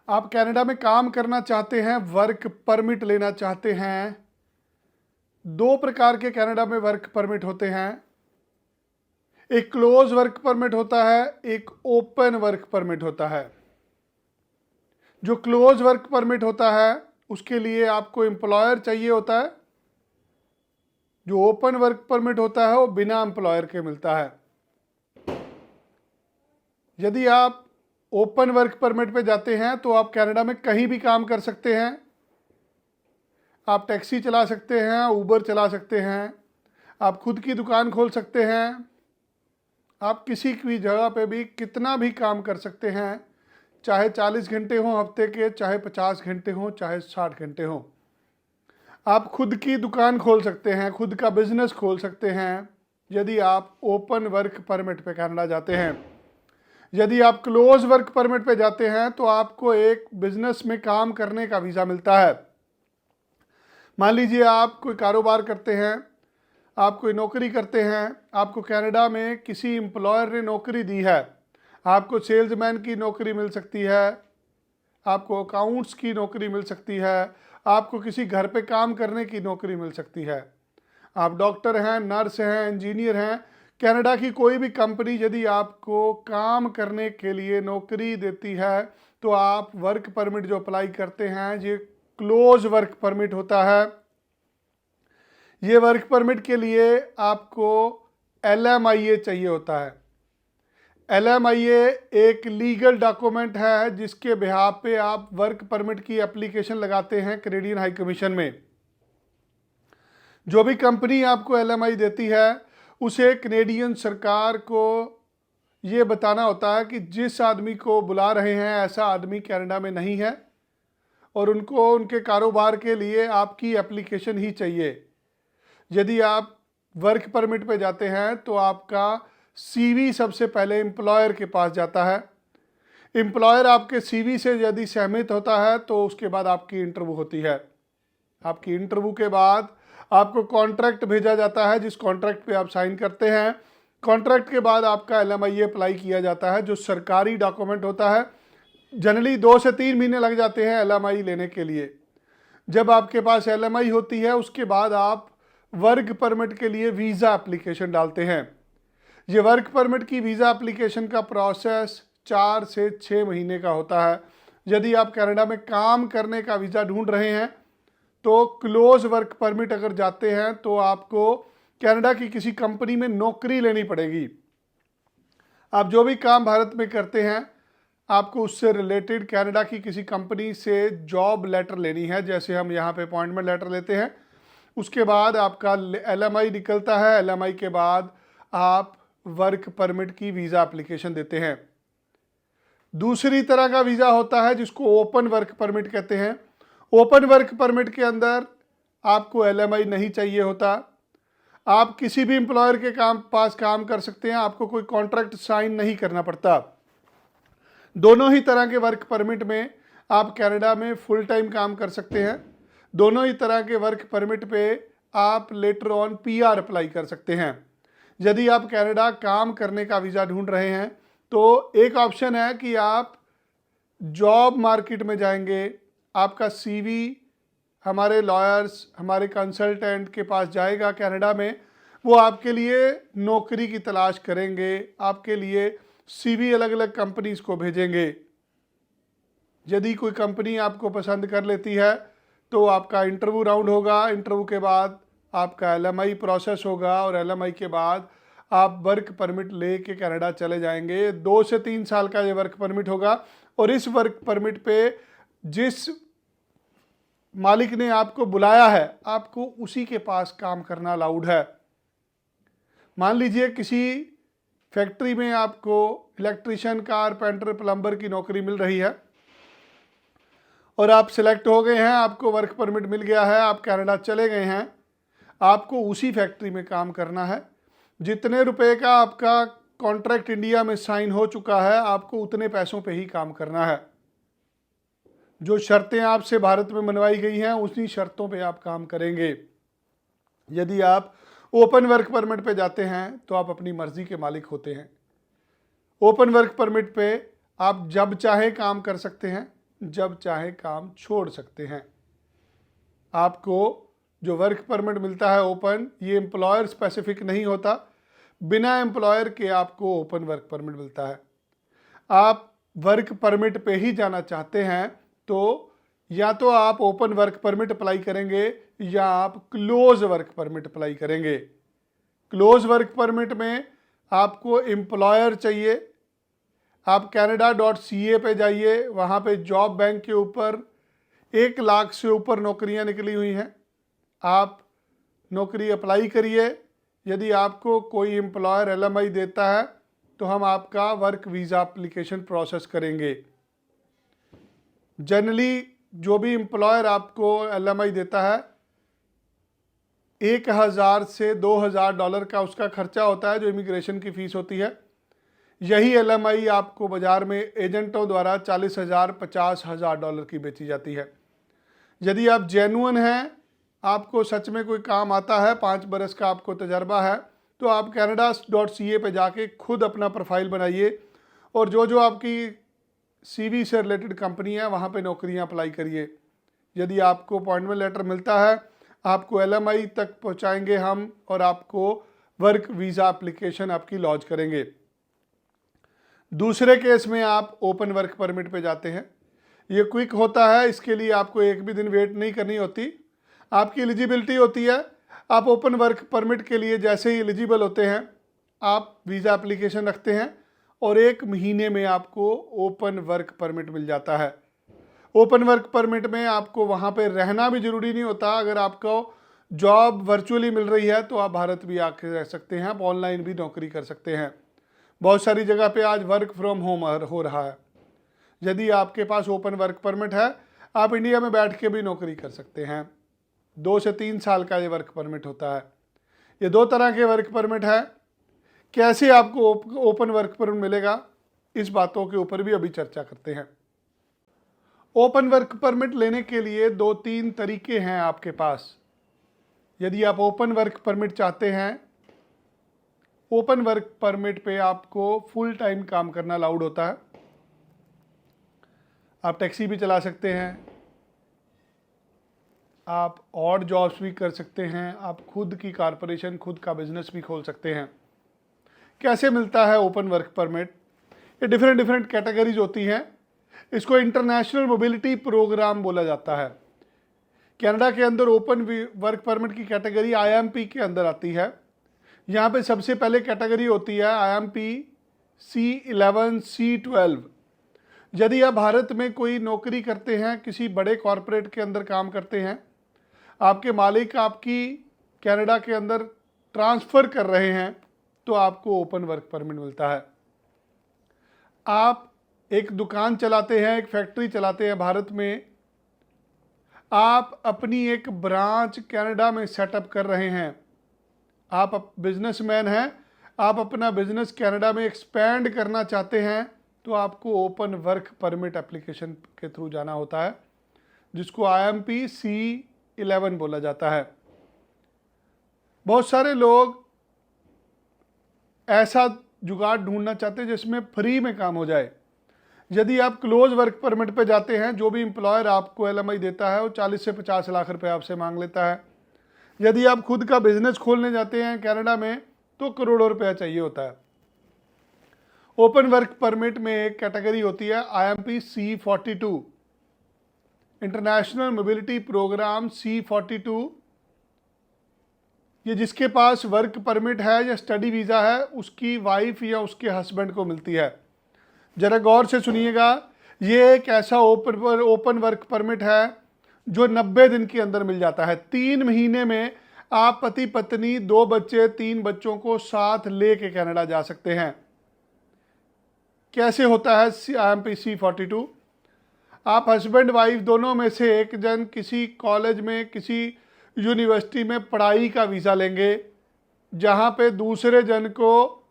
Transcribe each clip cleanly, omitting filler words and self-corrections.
आप कनाडा में काम करना चाहते हैं, वर्क परमिट लेना चाहते हैं। दो प्रकार के कनाडा में वर्क परमिट होते हैं। एक क्लोज वर्क परमिट होता है, एक ओपन वर्क परमिट होता है। जो क्लोज वर्क परमिट होता है उसके लिए आपको एम्प्लॉयर चाहिए होता है। जो ओपन वर्क परमिट होता है वो बिना एम्प्लॉयर के मिलता है। यदि आप ओपन वर्क परमिट पे जाते हैं तो आप कनाडा में कहीं भी काम कर सकते हैं। आप टैक्सी चला सकते हैं, उबर चला सकते हैं, आप खुद की दुकान खोल सकते हैं, आप किसी भी जगह पे भी कितना भी काम कर सकते हैं, चाहे 40 घंटे हों हफ्ते के, चाहे 50 घंटे हों, चाहे 60 घंटे हों। आप खुद की दुकान खोल सकते हैं, खुद का बिजनेस खोल सकते हैं यदि आप ओपन वर्क परमिट पे कनाडा जाते हैं। यदि आप क्लोज वर्क परमिट पे जाते हैं तो आपको एक बिजनेस में काम करने का वीज़ा मिलता है। मान लीजिए आप कोई कारोबार करते हैं, आप कोई नौकरी करते हैं, आपको कनाडा में किसी एम्प्लॉयर ने नौकरी दी है। आपको सेल्समैन की नौकरी मिल सकती है, आपको अकाउंट्स की नौकरी मिल सकती है, आपको किसी घर पे काम करने की नौकरी मिल सकती है। आप डॉक्टर हैं, नर्स हैं, इंजीनियर हैं। कनाडा की कोई भी कंपनी यदि आपको काम करने के लिए नौकरी देती है तो आप वर्क परमिट जो अप्लाई करते हैं ये क्लोज वर्क परमिट होता है। ये वर्क परमिट के लिए आपको LMIA चाहिए होता है। LMIA एक लीगल डॉक्यूमेंट है जिसके बिहाफ पे आप वर्क परमिट की एप्लीकेशन लगाते हैं कैनेडियन हाई कमीशन में। जो भी कंपनी आपको LMI देती है उसे कैनेडियन सरकार को ये बताना होता है कि जिस आदमी को बुला रहे हैं ऐसा आदमी कनाडा में नहीं है और उनको उनके कारोबार के लिए आपकी एप्लीकेशन ही चाहिए। यदि आप वर्क परमिट पे जाते हैं तो आपका CV सबसे पहले एम्प्लॉयर के पास जाता है। एम्प्लॉयर आपके CV से यदि सहमत होता है तो उसके बाद आपकी इंटरव्यू होती है। आपकी इंटरव्यू के बाद आपको कॉन्ट्रैक्ट भेजा जाता है जिस कॉन्ट्रैक्ट पे आप साइन करते हैं। कॉन्ट्रैक्ट के बाद आपका LMIA अप्लाई किया जाता है जो सरकारी डॉक्यूमेंट होता है। जनरली 2 से 3 महीने लग जाते हैं LMI लेने के लिए। जब आपके पास LMI होती है उसके बाद आप वर्क परमिट के लिए वीज़ा एप्लीकेशन डालते हैं। ये वर्क परमिट की वीज़ा एप्लीकेशन का प्रोसेस 4 से 6 महीने का होता है। यदि आप कनाडा में काम करने का वीज़ा ढूंढ रहे हैं तो क्लोज वर्क परमिट अगर जाते हैं तो आपको कनाडा की किसी कंपनी में नौकरी लेनी पड़ेगी। आप जो भी काम भारत में करते हैं आपको उससे रिलेटेड कनाडा की किसी कंपनी से जॉब लेटर लेनी है। जैसे हम यहाँ पे अपॉइंटमेंट लेटर लेते हैं, उसके बाद आपका LMI निकलता है। LMI के बाद आप वर्क परमिट की वीज़ा एप्लीकेशन देते हैं। दूसरी तरह का वीज़ा होता है जिसको ओपन वर्क परमिट कहते हैं। ओपन वर्क परमिट के अंदर आपको LMI नहीं चाहिए होता। आप किसी भी एम्प्लॉयर के पास काम कर सकते हैं, आपको कोई कॉन्ट्रैक्ट साइन नहीं करना पड़ता। दोनों ही तरह के वर्क परमिट में आप कनाडा में फुल टाइम काम कर सकते हैं। दोनों ही तरह के वर्क परमिट पे आप लेटर ऑन PR अप्लाई कर सकते हैं। यदि आप कनाडा काम करने का वीज़ा ढूंढ रहे हैं तो एक ऑप्शन है कि आप जॉब मार्केट में जाएंगे, आपका CV हमारे लॉयर्स, हमारे कंसल्टेंट के पास जाएगा कनाडा में। वो आपके लिए नौकरी की तलाश करेंगे, आपके लिए CV अलग अलग कंपनीज को भेजेंगे। यदि कोई कंपनी आपको पसंद कर लेती है तो आपका इंटरव्यू राउंड होगा। इंटरव्यू के बाद आपका LMI प्रोसेस होगा और LMI के बाद आप वर्क परमिट ले के कनाडा चले जाएंगे। 2 से 3 साल का ये वर्क परमिट होगा और इस वर्क परमिट पे जिस मालिक ने आपको बुलाया है आपको उसी के पास काम करना अलाउड है। मान लीजिए किसी फैक्ट्री में आपको इलेक्ट्रीशियन, कारपेंटर, प्लम्बर की नौकरी मिल रही है और आप सिलेक्ट हो गए हैं, आपको वर्क परमिट मिल गया है, आप कनाडा चले गए हैं। आपको उसी फैक्ट्री में काम करना है। जितने रुपए का आपका कॉन्ट्रैक्ट इंडिया में साइन हो चुका है आपको उतने पैसों पे ही काम करना है। जो शर्तें आपसे भारत में मनवाई गई हैं उसी शर्तों पे आप काम करेंगे। यदि आप ओपन वर्क परमिट पे जाते हैं तो आप अपनी मर्जी के मालिक होते हैं। ओपन वर्क परमिट पे आप जब चाहे काम कर सकते हैं, जब चाहे काम छोड़ सकते हैं। आपको जो वर्क परमिट मिलता है ओपन, ये एम्प्लॉयर स्पेसिफिक नहीं होता, बिना एम्प्लॉयर के आपको ओपन वर्क परमिट मिलता है। आप वर्क परमिट पे ही जाना चाहते हैं तो या तो आप ओपन वर्क परमिट अप्लाई करेंगे या आप क्लोज वर्क परमिट अप्लाई करेंगे। क्लोज वर्क परमिट में आपको एम्प्लॉयर चाहिए। आप canada.ca पे जाइए, वहाँ पे जॉब बैंक के ऊपर 1 लाख से ऊपर नौकरियाँ निकली हुई हैं। आप नौकरी अप्लाई करिए। यदि आपको कोई एम्प्लॉयर LMI देता है तो हम आपका वर्क वीज़ा एप्लीकेशन प्रोसेस करेंगे। जनरली जो भी एम्प्लॉयर आपको LMI देता है 1000 से $2000 का उसका खर्चा होता है, जो इमिग्रेशन की फ़ीस होती है। यही LMI आपको बाज़ार में एजेंटों द्वारा $40,000 $50,000 की बेची जाती है। यदि आप जेन्युइन हैं, आपको सच में कोई काम आता है, 5 बरस का आपको तजर्बा है, तो आप canada.ca पे जाके खुद अपना प्रोफाइल बनाइए और जो आपकी CV से रिलेटेड कंपनी है वहाँ पे नौकरियाँ अप्लाई करिए। यदि आपको अपॉइंटमेंट लेटर मिलता है, आपको LMI तक पहुँचाएंगे हम और आपको वर्क वीज़ा एप्लीकेशन आपकी लॉन्च करेंगे। दूसरे केस में आप ओपन वर्क परमिट पे जाते हैं। ये क्विक होता है, इसके लिए आपको एक भी दिन वेट नहीं करनी होती। आपकी एलिजिबिलिटी होती है, आप ओपन वर्क परमिट के लिए जैसे ही एलिजिबल होते हैं आप वीज़ा एप्लीकेशन रखते हैं और 1 महीने में आपको ओपन वर्क परमिट मिल जाता है। ओपन वर्क परमिट में आपको वहाँ पे रहना भी ज़रूरी नहीं होता। अगर आपको जॉब वर्चुअली मिल रही है तो आप भारत भी आके रह सकते हैं, आप ऑनलाइन भी नौकरी कर सकते हैं। बहुत सारी जगह पे आज वर्क फ्रॉम होम हो रहा है। यदि आपके पास ओपन वर्क परमिट है, आप इंडिया में बैठ के भी नौकरी कर सकते हैं। 2 से 3 साल का ये वर्क परमिट होता है। ये 2 तरह के वर्क परमिट है। कैसे आपको ओपन वर्क परमिट मिलेगा, इस बातों के ऊपर भी अभी चर्चा करते हैं। ओपन वर्क परमिट लेने के लिए 2-3 तरीके हैं आपके पास। यदि आप ओपन वर्क परमिट चाहते हैं, ओपन वर्क परमिट पे आपको फुल टाइम काम करना अलाउड होता है। आप टैक्सी भी चला सकते हैं, आप और जॉब्स भी कर सकते हैं, आप खुद की कारपोरेशन, खुद का बिजनेस भी खोल सकते हैं। कैसे मिलता है ओपन वर्क परमिट? ये डिफरेंट कैटेगरीज होती हैं। इसको इंटरनेशनल मोबिलिटी प्रोग्राम बोला जाता है। कनाडा के अंदर ओपन वर्क परमिट की कैटेगरी IMP के अंदर आती है। यहाँ पे सबसे पहले कैटेगरी होती है IMP C11 C12। यदि आप भारत में कोई नौकरी करते हैं, किसी बड़े कॉरपोरेट के अंदर काम करते हैं, आपके मालिक आपकी कनाडा के अंदर ट्रांसफ़र कर रहे हैं, तो आपको ओपन वर्क परमिट मिलता है। आप एक दुकान चलाते हैं, एक फैक्ट्री चलाते हैं भारत में, आप अपनी एक ब्रांच कनाडा में सेटअप कर रहे हैं, आप बिजनेसमैन हैं, आप अपना बिजनेस कनाडा में एक्सपेंड करना चाहते हैं, तो आपको ओपन वर्क परमिट एप्लीकेशन के थ्रू जाना होता है, जिसको IMP C11 बोला जाता है। बहुत सारे लोग ऐसा जुगाड़ ढूंढना चाहते हैं जिसमें फ्री में काम हो जाए। यदि आप क्लोज वर्क परमिट पे जाते हैं, जो भी एम्प्लॉयर आपको LMI देता है वो 40 से 50 लाख रुपए आपसे मांग लेता है। यदि आप खुद का बिजनेस खोलने जाते हैं कनाडा में तो करोड़ों रुपया चाहिए होता है। ओपन वर्क परमिट में एक कैटेगरी होती है IMP C42, international mobility programme C42। ये जिसके पास वर्क परमिट है या स्टडी वीज़ा है, उसकी वाइफ या उसके हस्बैंड को मिलती है। ज़रा गौर से सुनिएगा, ये एक ऐसा ओपन वर्क परमिट है जो 90 दिन के अंदर मिल जाता है। 3 महीने में आप पति पत्नी, 2 बच्चे, 3 बच्चों को साथ लेके कनाडा जा सकते हैं। कैसे होता है IMP C42? आप हस्बैंड वाइफ दोनों में से एक जन किसी कॉलेज में, किसी यूनिवर्सिटी में पढ़ाई का वीज़ा लेंगे, जहाँ पे दूसरे जन को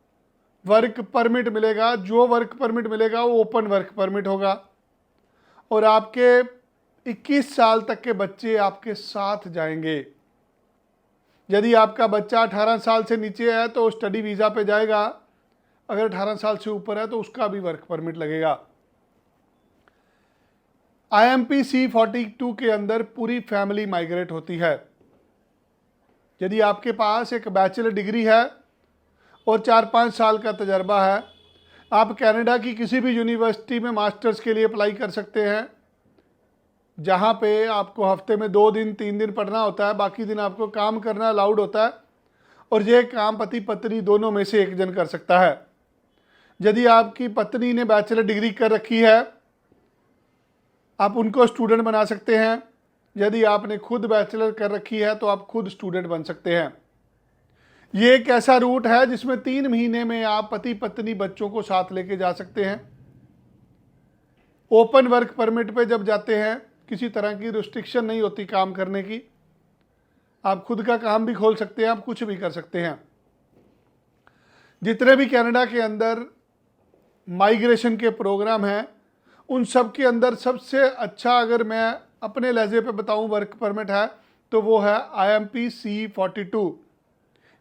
वर्क परमिट मिलेगा। जो वर्क परमिट मिलेगा वो ओपन वर्क परमिट होगा और आपके 21 साल तक के बच्चे आपके साथ जाएंगे। यदि आपका बच्चा 18 साल से नीचे है तो स्टडी वीज़ा पे जाएगा, अगर 18 साल से ऊपर है तो उसका भी वर्क परमिट लगेगा। IMP C42 के अंदर पूरी फैमिली माइग्रेट होती है। यदि आपके पास एक बैचलर डिग्री है और 4-5 साल का तजर्बा है, आप कनाडा की किसी भी यूनिवर्सिटी में मास्टर्स के लिए अप्लाई कर सकते हैं, जहाँ पे आपको हफ्ते में 2 दिन 3 दिन पढ़ना होता है, बाकी दिन आपको काम करना अलाउड होता है, और ये काम पति पत्नी दोनों में से एक जन कर सकता है। यदि आपकी पत्नी ने बैचलर डिग्री कर रखी है, आप उनको स्टूडेंट बना सकते हैं। यदि आपने खुद बैचलर कर रखी है तो आप खुद स्टूडेंट बन सकते हैं। ये एक ऐसा रूट है जिसमें 3 महीने में आप पति पत्नी बच्चों को साथ लेके जा सकते हैं। ओपन वर्क परमिट पे जब जाते हैं, किसी तरह की रिस्ट्रिक्शन नहीं होती काम करने की। आप खुद का काम भी खोल सकते हैं, आप कुछ भी कर सकते हैं। जितने भी कनाडा के अंदर माइग्रेशन के प्रोग्राम हैं, उन सब के अंदर सबसे अच्छा अगर मैं अपने लहजे पे बताऊं वर्क परमिट है तो वो है IMP C42।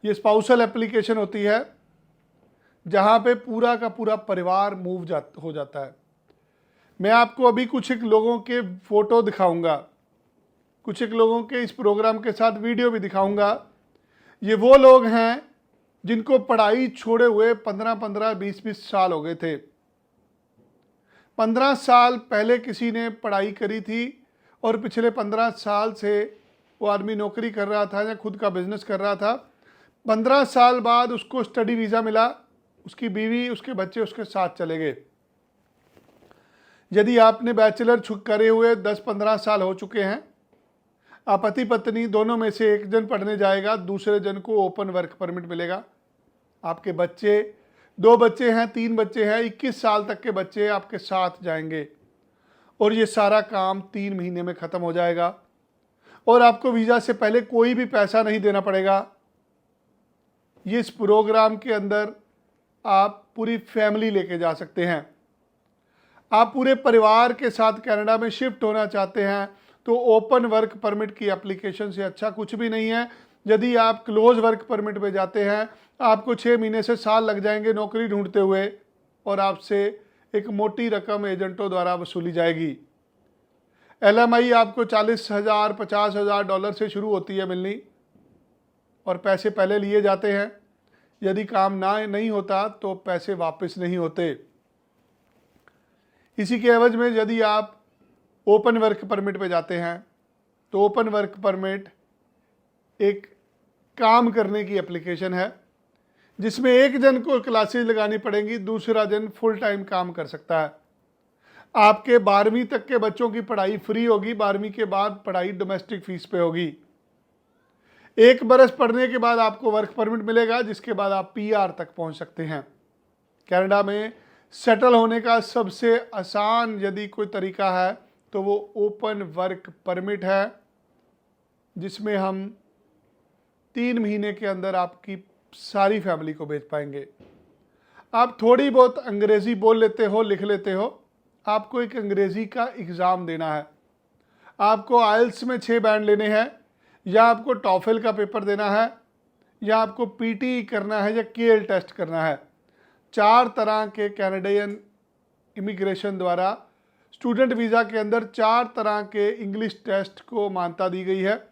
ये स्पाउसल एप्लीकेशन होती है, जहाँ पे पूरा का पूरा परिवार हो जाता है। मैं आपको अभी कुछ एक लोगों के फ़ोटो दिखाऊंगा, कुछ एक लोगों के इस प्रोग्राम के साथ वीडियो भी दिखाऊंगा। ये वो लोग हैं जिनको पढ़ाई छोड़े हुए 15-15, 20-20 साल हो गए थे। 15 साल पहले किसी ने पढ़ाई करी थी और पिछले 15 साल से वो आदमी नौकरी कर रहा था या खुद का बिजनेस कर रहा था। 15 साल बाद उसको स्टडी वीज़ा मिला, उसकी बीवी उसके बच्चे उसके साथ चले गए। यदि आपने बैचलर करे हुए 10-15 साल हो चुके हैं, आप पति पत्नी दोनों में से एक जन पढ़ने जाएगा, दूसरे जन को ओपन वर्क परमिट मिलेगा। आपके बच्चे 2 बच्चे हैं, 3 बच्चे हैं, 21 साल तक के बच्चे आपके साथ जाएंगे और ये सारा काम 3 महीने में ख़त्म हो जाएगा और आपको वीज़ा से पहले कोई भी पैसा नहीं देना पड़ेगा। ये इस प्रोग्राम के अंदर आप पूरी फैमिली लेके जा सकते हैं। आप पूरे परिवार के साथ कनाडा में शिफ्ट होना चाहते हैं तो ओपन वर्क परमिट की एप्लीकेशन से अच्छा कुछ भी नहीं है। यदि आप क्लोज वर्क परमिट पे जाते हैं, आपको 6 महीने से साल लग जाएंगे नौकरी ढूंढते हुए और आपसे एक मोटी रकम एजेंटों द्वारा वसूली जाएगी। LMI आपको $40,000 $50,000 डॉलर से शुरू होती है मिलनी, और पैसे पहले लिए जाते हैं। यदि काम नहीं होता तो पैसे वापस नहीं होते। इसी के एवज में यदि आप ओपन वर्क परमिट पे जाते हैं तो ओपन वर्क परमिट एक काम करने की एप्लीकेशन है जिसमें एक जन को क्लासेस लगानी पड़ेंगी, दूसरा जन फुल टाइम काम कर सकता है। आपके 12वीं तक के बच्चों की पढ़ाई फ्री होगी, 12वीं के बाद पढ़ाई डोमेस्टिक फीस पे होगी। 1 बरस पढ़ने के बाद आपको वर्क परमिट मिलेगा, जिसके बाद आप PR तक पहुंच सकते हैं। कनाडा में सेटल होने का सबसे आसान यदि कोई तरीका है तो वो ओपन वर्क परमिट है, जिसमें हम 3 महीने के अंदर आपकी सारी फैमिली को भेज पाएंगे। आप थोड़ी बहुत अंग्रेज़ी बोल लेते हो, लिख लेते हो, आपको एक अंग्रेज़ी का एग्ज़ाम देना है। आपको IELTS में 6 बैंड लेने हैं, या आपको टॉफल का पेपर देना है, या आपको PT करना है, या KL टेस्ट करना है। 4 तरह के कैनेडियन इमिग्रेशन द्वारा स्टूडेंट वीज़ा के अंदर 4 तरह के इंग्लिश टेस्ट को मान्यता दी गई है।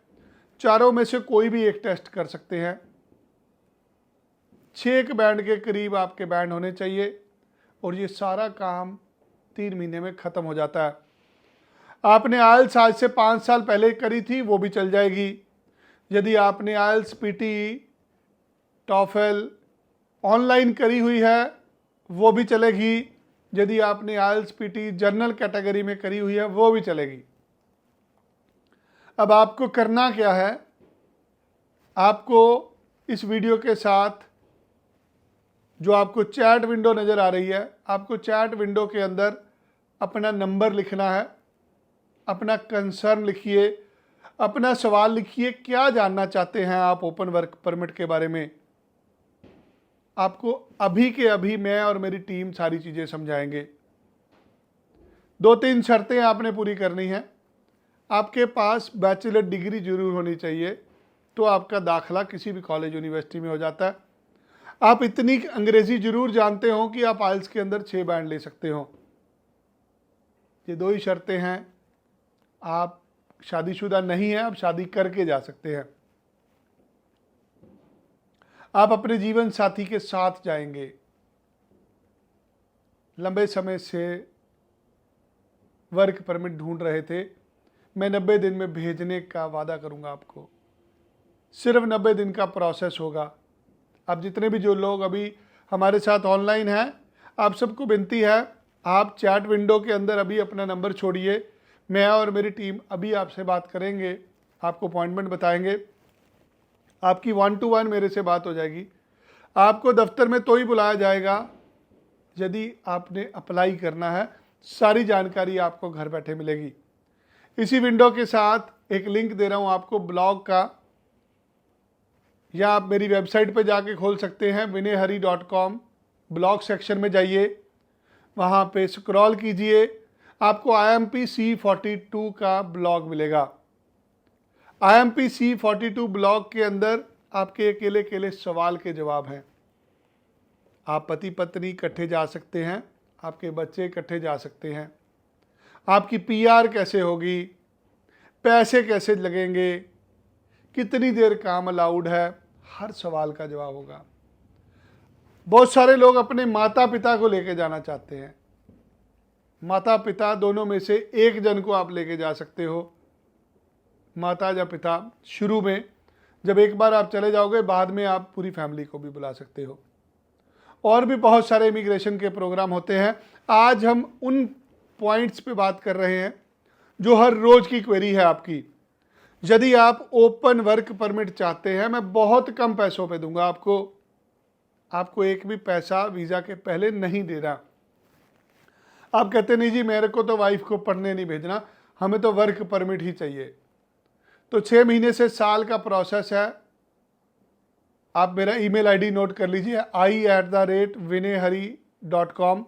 चारों में से कोई भी एक टेस्ट कर सकते हैं। 6 बैंड के करीब आपके बैंड होने चाहिए और ये सारा काम 3 महीने में ख़त्म हो जाता है। आपने IELTS आज से 5 साल पहले करी थी, वो भी चल जाएगी। यदि आपने IELTS PT टॉफल ऑनलाइन करी हुई है वो भी चलेगी। यदि आपने IELTS PT जनरल कैटेगरी में करी हुई है वो भी चलेगी। अब आपको करना क्या है, आपको इस वीडियो के साथ जो आपको चैट विंडो नज़र आ रही है, आपको चैट विंडो के अंदर अपना नंबर लिखना है, अपना कंसर्न लिखिए, अपना सवाल लिखिए, क्या जानना चाहते हैं आप ओपन वर्क परमिट के बारे में। आपको अभी के अभी मैं और मेरी टीम सारी चीज़ें समझाएंगे। 2-3 शर्तें आपने पूरी करनी है। आपके पास बैचलर डिग्री जरूर होनी चाहिए, तो आपका दाखला किसी भी कॉलेज यूनिवर्सिटी में हो जाता है। आप इतनी अंग्रेज़ी जरूर जानते हो कि आप IELTS के अंदर 6 बैंड ले सकते हो। ये 2 ही शर्तें हैं। आप शादीशुदा नहीं हैं, आप शादी करके जा सकते हैं। आप अपने जीवन साथी के साथ जाएंगे। लंबे समय से वर्क परमिट ढूंढ रहे थे, मैं 90 दिन में भेजने का वादा करूंगा आपको। सिर्फ 90 दिन का प्रोसेस होगा। अब जितने भी जो लोग अभी हमारे साथ ऑनलाइन हैं, आप सबको विनती है, आप चैट विंडो के अंदर अभी अपना नंबर छोड़िए। मैं और मेरी टीम अभी आपसे बात करेंगे, आपको अपॉइंटमेंट बताएंगे, आपकी 1 to 1 मेरे से बात हो जाएगी। आपको दफ्तर में तो ही बुलाया जाएगा यदि आपने अप्लाई करना है। सारी जानकारी आपको घर बैठे मिलेगी। इसी विंडो के साथ एक लिंक दे रहा हूँ आपको ब्लॉग का, या आप मेरी वेबसाइट पर जाके खोल सकते हैं vinayhari.com। ब्लॉग सेक्शन में जाइए, वहाँ पे स्क्रॉल कीजिए, आपको IMP C42 का ब्लॉग मिलेगा। IMP C42 ब्लॉग के अंदर आपके अकेले अकेले सवाल के जवाब हैं। आप पति पत्नी इकट्ठे जा सकते हैं, आपके बच्चे इकट्ठे जा सकते हैं, आपकी PR कैसे होगी, पैसे कैसे लगेंगे, कितनी देर काम अलाउड है, हर सवाल का जवाब होगा। बहुत सारे लोग अपने माता पिता को लेके जाना चाहते हैं। माता पिता दोनों में से एक जन को आप लेके जा सकते हो, माता या पिता। शुरू में जब एक बार आप चले जाओगे, बाद में आप पूरी फैमिली को भी बुला सकते हो। और भी बहुत सारे इमिग्रेशन के प्रोग्राम होते हैं। आज हम उन पॉइंट्स पे बात कर रहे हैं जो हर रोज की क्वेरी है आपकी। यदि आप ओपन वर्क परमिट चाहते हैं, मैं बहुत कम पैसों पे दूंगा आपको एक भी पैसा वीज़ा के पहले नहीं दे रहा। आप कहते नहीं जी मेरे को तो वाइफ को पढ़ने नहीं भेजना, हमें तो वर्क परमिट ही चाहिए। तो 6 महीने से साल का प्रोसेस है। आप मेरा ईमेल आईडी नोट कर लीजिए, i@vinayhari.com।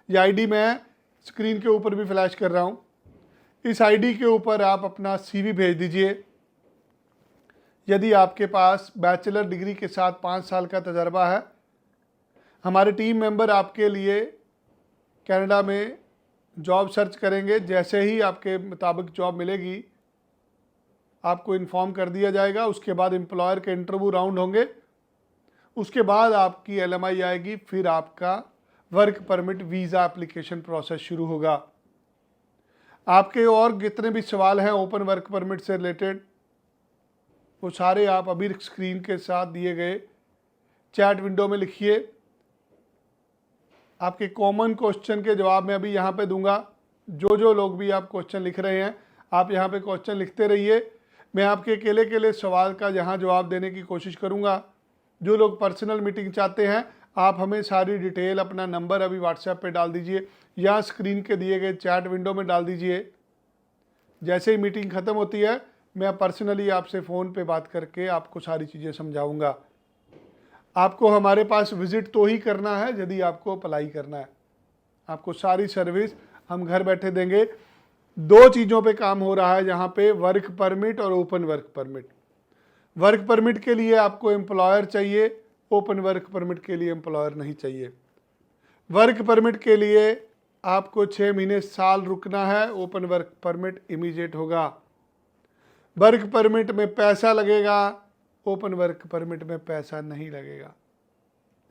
ये आईडी मैं स्क्रीन के ऊपर भी फ्लैश कर रहा हूँ। इस आईडी के ऊपर आप अपना CV भेज दीजिए। यदि आपके पास बैचलर डिग्री के साथ 5 साल का तजर्बा है, हमारे टीम मेंबर आपके लिए कनाडा में जॉब सर्च करेंगे। जैसे ही आपके मुताबिक जॉब मिलेगी, आपको इन्फॉर्म कर दिया जाएगा। उसके बाद एम्प्लॉयर के इंटरव्यू राउंड होंगे, उसके बाद आपकी LMI आएगी, फिर आपका work permit visa application process शुरू होगा। आपके और जितने भी सवाल हैं ओपन वर्क परमिट से रिलेटेड, वो सारे आप अभी स्क्रीन के साथ दिए गए चैट विंडो में लिखिए। आपके कॉमन क्वेश्चन के जवाब मैं अभी यहाँ पे दूंगा। जो लोग भी आप क्वेश्चन लिख रहे हैं, आप यहाँ पे क्वेश्चन लिखते रहिए। मैं आपके अकेले अकेले सवाल का यहाँ जवाब देने की कोशिश करूँगा। जो लोग पर्सनल मीटिंग चाहते हैं, आप हमें सारी डिटेल, अपना नंबर अभी व्हाट्सएप पे डाल दीजिए या स्क्रीन के दिए गए चैट विंडो में डाल दीजिए। जैसे ही मीटिंग ख़त्म होती है, मैं पर्सनली आपसे फ़ोन पे बात करके आपको सारी चीज़ें समझाऊंगा। आपको हमारे पास विज़िट तो ही करना है यदि आपको अप्लाई करना है। आपको सारी सर्विस हम घर बैठे देंगे। 2 चीज़ों पे काम हो रहा है यहाँ पे, वर्क परमिट और open work permit. Work permit के लिए आपको एम्प्लॉयर चाहिए, ओपन वर्क परमिट के लिए एम्प्लॉयर नहीं चाहिए। वर्क परमिट के लिए आपको 6 महीने साल रुकना है, ओपन वर्क परमिट इमीडिएट होगा। वर्क परमिट में पैसा लगेगा, ओपन वर्क परमिट में पैसा नहीं लगेगा।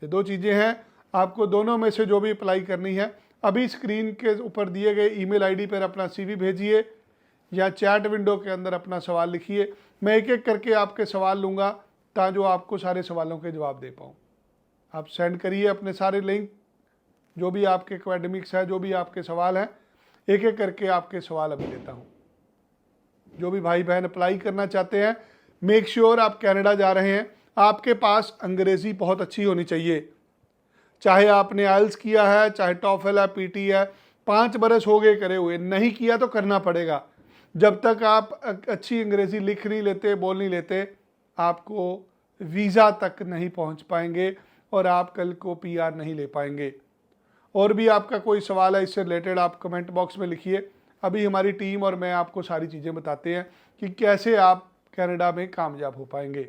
ये 2 चीज़ें हैं, आपको दोनों में से जो भी अप्लाई करनी है, अभी स्क्रीन के ऊपर दिए गए ईमेल आईडी पर अपना CV भेजिए या चैट विंडो के अंदर अपना सवाल लिखिए। मैं एक एक करके आपके सवाल लूँगा ताकि जो आपको सारे सवालों के जवाब दे पाऊँ। आप सेंड करिए अपने सारे लिंक, जो भी आपके एकेडमिक्स है, जो भी आपके सवाल हैं, एक एक करके आपके सवाल अभी लेता हूँ। जो भी भाई बहन अप्लाई करना चाहते हैं, मेक श्योर आप कनाडा जा रहे हैं, आपके पास अंग्रेज़ी बहुत अच्छी होनी चाहिए। चाहे आपने IELTS किया है, चाहे TOEFL है, PT है, 5 बरस हो गए करे हुए, नहीं किया तो करना पड़ेगा। जब तक आप अच्छी अंग्रेज़ी लिख नहीं लेते, बोल नहीं लेते, आपको वीज़ा तक नहीं पहुंच पाएंगे और आप कल को PR नहीं ले पाएंगे। और भी आपका कोई सवाल है इससे रिलेटेड, आप कमेंट बॉक्स में लिखिए। अभी हमारी टीम और मैं आपको सारी चीज़ें बताते हैं कि कैसे आप कनाडा में कामयाब हो पाएंगे।